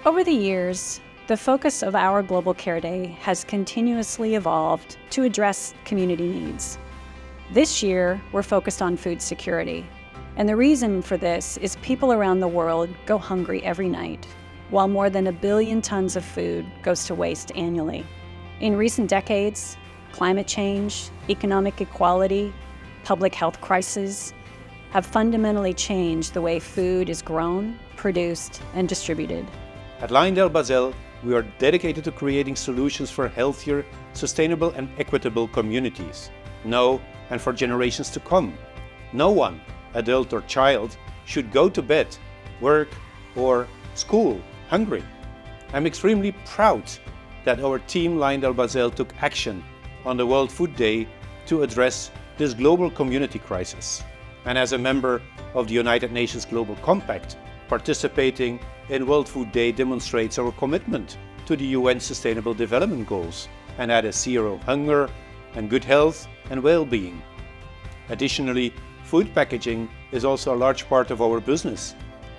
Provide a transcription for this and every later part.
Over the years, the focus of our Global Care Day has continuously evolved to address community needs. This year, we're focused on food security. And the reason for this is people around the world go hungry every night, while more than 1 billion tons of food goes to waste annually. In recent decades, climate change, economic equality, public health crises have fundamentally changed the way food is grown, produced, and distributed. At LyondellBasell, we are dedicated to creating solutions for healthier, sustainable and equitable communities, now and for generations to come. No one, adult or child, should go to bed, work or school hungry. I'm extremely proud that our team LyondellBasell took action on the World Food Day to address this global community crisis. And as a member of the United Nations Global Compact, participating in World Food Day demonstrates our commitment to the UN Sustainable Development Goals, and that is zero hunger and good health and well-being. Additionally, food packaging is also a large part of our business.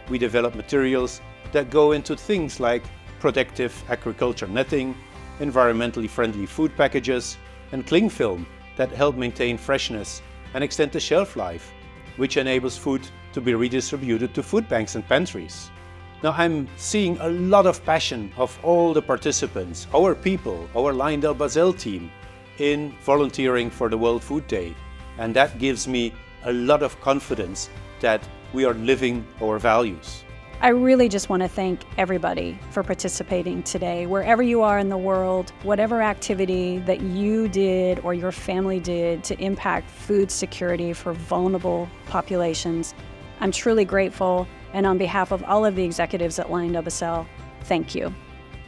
We develop materials that go into things like protective agriculture netting, environmentally friendly food packages, and cling film that help maintain freshness and extend the shelf life, which enables food to be redistributed to food banks and pantries. Now I'm seeing a lot of passion of all the participants, our people, our LyondellBasell team, in volunteering for the World Food Day. And that gives me a lot of confidence that we are living our values. I really just want to thank everybody for participating today. Wherever you are in the world, whatever activity that you did or your family did to impact food security for vulnerable populations, I'm truly grateful. And on behalf of all of the executives at LyondellBasell, thank you.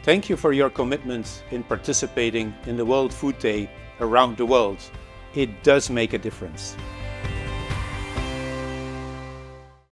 Thank you for your commitment in participating in the World Food Day around the world. It does make a difference.